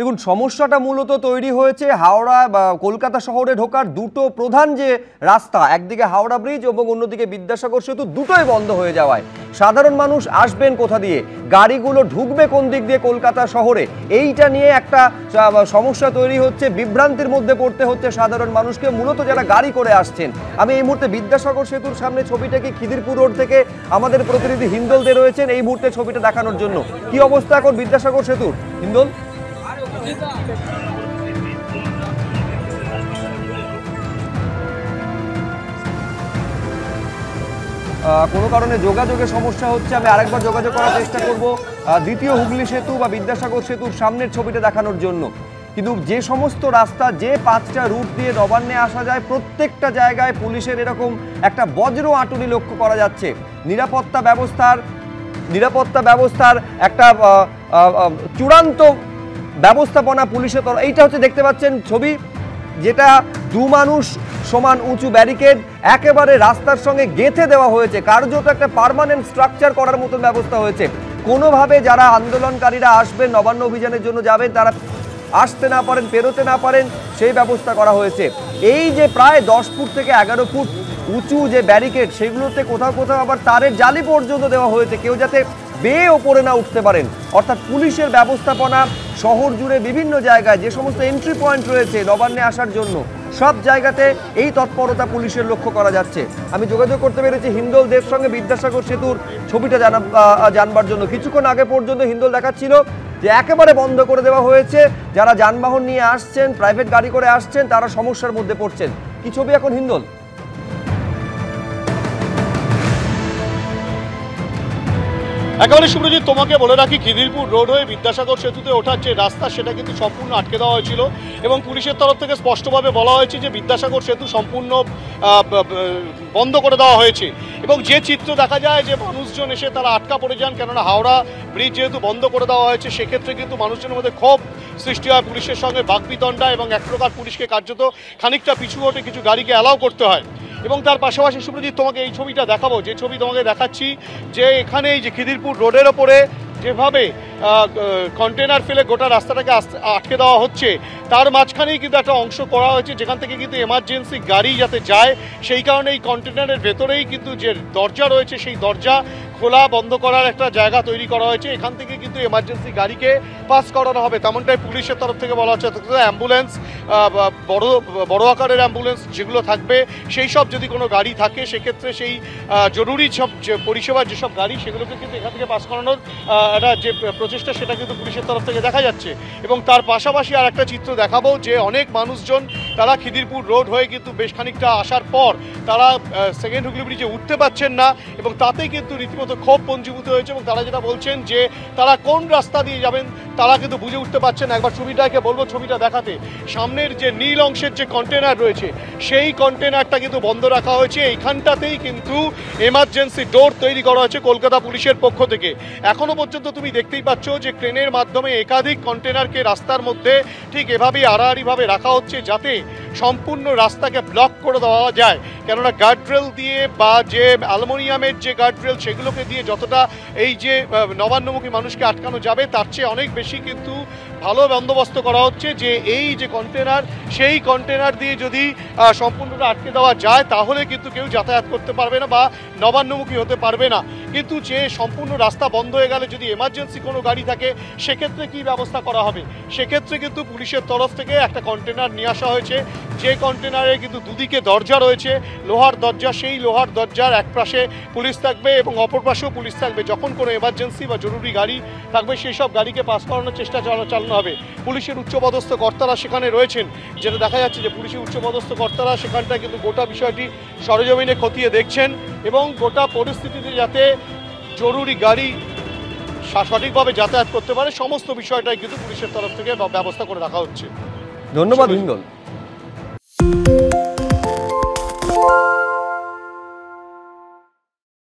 দেখুন, সমস্যাটা মূলত তৈরি হয়েছে হাওড়া বা কলকাতা শহরে ঢোকার দুটো প্রধান যে রাস্তা, একদিকে হাওড়া ব্রিজ এবং অন্যদিকে বিদ্যাসাগর সেতু, দুটোই বন্ধ হয়ে যাওয়ায় সাধারণ মানুষ আসবেন কোথা দিয়ে, গাড়িগুলো ঢুকবে কোন দিক দিয়ে কলকাতা শহরে, এইটা নিয়ে একটা সমস্যা তৈরি হচ্ছে। বিভ্রান্তির মধ্যে পড়তে হচ্ছে সাধারণ মানুষকে, মূলত যারা গাড়ি করে আসছেন। আমি এই মুহূর্তে বিদ্যাসাগর সেতুর সামনে ছবিটাকে খিদিরপুর রোড থেকে আমাদের প্রতিনিধি হিন্দল দে রয়েছেন এই মুহূর্তে ছবিটা দেখানোর জন্য। কি অবস্থা এখন বিদ্যাসাগর সেতুর, হিন্দল? কোনো কারণে যোগাযোগের সমস্যা হচ্ছে, আমি আরেকবার যোগাযোগ করার চেষ্টা করব দ্বিতীয় হুগলি সেতু বা বিদ্যাসাগর সেতুর সামনের ছবিটা দেখানোর জন্য। কিন্তু যে সমস্ত রাস্তা, যে 5টা রুট দিয়ে নবান্নে আসা যায়, প্রত্যেকটা জায়গায় পুলিশের এরকম একটা বজ্র আঁটুনি লক্ষ্য করা যাচ্ছে। নিরাপত্তা ব্যবস্থার একটা চূড়ান্ত ব্যবস্থাপনা পুলিশের তরফ। এইটা হচ্ছে দেখতে পাচ্ছেন ছবি, যেটা দু মানুষ সমান উঁচু ব্যারিকেড একেবারে রাস্তার সঙ্গে গেঁথে দেওয়া হয়েছে, কার্যত একটা পার্মানেন্ট স্ট্রাকচার করার মতো ব্যবস্থা হয়েছে। কোনোভাবে যারা আন্দোলনকারীরা আসবেন, নবান্ন অভিযানের জন্য যাবেন, তারা আসতে না পারেন, পেরোতে না পারেন, সেই ব্যবস্থা করা হয়েছে। এই যে প্রায় 10 ফুট থেকে 11 ফুট উঁচু যে ব্যারিকেড, সেগুলোতে কোথাও কোথাও আবার তারের জালি পর্যন্ত দেওয়া হয়েছে, কেউ যাতে বেয়ে ওপরে না উঠতে পারেন। অর্থাৎ পুলিশের ব্যবস্থাপনা শহর জুড়ে বিভিন্ন জায়গায় যে সমস্ত এন্ট্রি পয়েন্ট রয়েছে নবান্নে আসার জন্য, সব জায়গাতে এই তৎপরতা পুলিশের লক্ষ্য করা যাচ্ছে। আমি যোগাযোগ করতে পেরেছি হিন্দল দের সঙ্গে বিদ্যাসাগর সেতুর ছবিটা জানবার জন্য। কিছুক্ষণ আগে পর্যন্ত হিন্দল দেখাচ্ছিল যে একেবারে বন্ধ করে দেওয়া হয়েছে, যারা যানবাহন নিয়ে আসছেন, প্রাইভেট গাড়ি করে আসছেন, তারা সমস্যার মধ্যে পড়ছেন। কি ছবি এখন হিন্দল? একেবারে শুভ্রজিৎ, তোমাকে বলে রাখি, খিদিরপুর রোড হয়ে বিদ্যাসাগর সেতুতে ওঠার যে রাস্তা, সেটা কিন্তু সম্পূর্ণ আটকে দেওয়া হয়েছিল এবং পুলিশের তরফ থেকে স্পষ্টভাবে বলা হয়েছে যে বিদ্যাসাগর সেতু সম্পূর্ণ বন্ধ করে দেওয়া হয়েছে। এবং যে চিত্র দেখা যায় যে মানুষজন এসে তারা আটকা পড়ে যান, কেননা হাওড়া ব্রিজ যেহেতু বন্ধ করে দেওয়া হয়েছে, সেক্ষেত্রে কিন্তু মানুষজনের মধ্যে ক্ষোভ সৃষ্টি হয়, পুলিশের সঙ্গে বাকবিতণ্ডা, এবং এক প্রকার পুলিশকে কার্যত খানিকটা পিছু হটে কিছু গাড়িকে অ্যালাউ করতে হয়। এবং তার পাশাপাশি শুভ্রজিৎ, তোমাকে এই ছবিটা দেখাবো, যে ছবি তোমাকে দেখাচ্ছি, যে এখানে এই যে খিদিরপুর রোডের ওপরে যেভাবে কন্টেনার ফেলে গোটা রাস্তাটাকে আটকে দেওয়া হচ্ছে, তার মাঝখানেই কিন্তু একটা অংশ করা হয়েছে যেখান থেকে কিন্তু এমার্জেন্সি গাড়ি যাতে যায়, সেই কারণে এই কন্টেনারের ভেতরেই কিন্তু যে দরজা রয়েছে, সেই দরজা খোলা বন্ধ করার একটা জায়গা তৈরি করা হয়েছে। এখান থেকে কিন্তু এমার্জেন্সি গাড়িকে পাস করানো হবে, তেমনটাই পুলিশের তরফ থেকে বলা হচ্ছে। অ্যাম্বুলেন্স, বড় আকারের অ্যাম্বুলেন্স যেগুলো থাকবে, সেই সব যদি কোনো গাড়ি থাকে, সেক্ষেত্রে সেই জরুরি সব পরিষেবার যেসব গাড়ি, সেগুলোকে কিন্তু এখান থেকে পাস করানোর একটা যে প্রচেষ্টা, সেটা কিন্তু পুলিশের তরফ থেকে দেখা যাচ্ছে। এবং তার পাশাপাশি আর একটা চিত্র দেখাবো, যে অনেক মানুষজন তারা খিদিরপুর রোড হয়ে কিন্তু বেশ খানিকটা আসার পর তারা সেকেন্ড হুগলি ব্রিজে উঠতে পারছেন না, এবং তাতেই কিন্তু রীতিমতো ক্ষোভ পঞ্জীভূত হয়েছে। এবং তারা যেটা বলছেন যে তারা কোন রাস্তা দিয়ে যাবেন তারা কিন্তু বুঝে উঠতে পারছেন না। একবার ছবিটাকে বলবো, ছবিটা দেখাতে, সামনের যে নীল অংশের যে কন্টেনার রয়েছে, সেই কন্টেনারটা কিন্তু বন্ধ রাখা হয়েছে। এইখানটাতেই কিন্তু এমার্জেন্সি ডোর তৈরি করা হয়েছে কলকাতা পুলিশের পক্ষ থেকে। এখনো পর্যন্ত তুমি দেখতেই পাচ্ছ যে ক্রেনের মাধ্যমে একাধিক কন্টেনারকে রাস্তার মধ্যে ঠিক এভাবেই আড়াআড়িভাবে রাখা হচ্ছে, যাতে সম্পূর্ণ রাস্তাকে ব্লক করে দেওয়া যায়। কেননা গার্ডরেল দিয়ে বা যে অ্যালুমিনিয়ামের যে গার্ডরেল, সেগুলোকে দিয়ে যতটা এই যে নবান্নমুখী মানুষকে আটকানো যাবে, তার চেয়ে অনেক বেশি কিন্তু ভালো বন্দোবস্ত করা হচ্ছে, যে এই যে কন্টেনার, সেই কন্টেনার দিয়ে যদি সম্পূর্ণটা আটকে দেওয়া যায়, তাহলে কিন্তু কেউ যাতায়াত করতে পারবে না বা নবান্নমুখী হতে পারবে না। কিন্তু যে সম্পূর্ণ রাস্তা বন্ধ হয়ে গেলে যদি এমার্জেন্সি কোনো গাড়ি থাকে, সেক্ষেত্রে কি ব্যবস্থা করা হবে? সেক্ষেত্রে কিন্তু পুলিশের তরফ থেকে একটা কন্টেনার নিয়ে আসা হয়েছে, যে কন্টেনারে কিন্তু দুদিকে দরজা রয়েছে, লোহার দরজা। সেই লোহার দরজার এক পাশে পুলিশ থাকবে এবং অপর পাশেও পুলিশ থাকবে। যখন কোনো এমার্জেন্সি বা জরুরি গাড়ি থাকবে, সেই সব গাড়িকে পাস করানোর চেষ্টা চালানো হবে। পুলিশের উচ্চপদস্থ কর্তারা সেখানে রয়েছেন, যেটা দেখা যাচ্ছে যে পুলিশের উচ্চপদস্থ কর্তারা সেখানটায় কিন্তু গোটা বিষয়টি সরেজমিনে খতিয়ে দেখছেন, এবং গোটা পরিস্থিতিতে যাতে জরুরি গাড়ি সঠিকভাবে যাতায়াত করতে পারে, সমস্ত বিষয়টাই কিন্তু পুলিশের তরফ থেকে ব্যবস্থা করে রাখা হচ্ছে। ধন্যবাদ হিন্দল।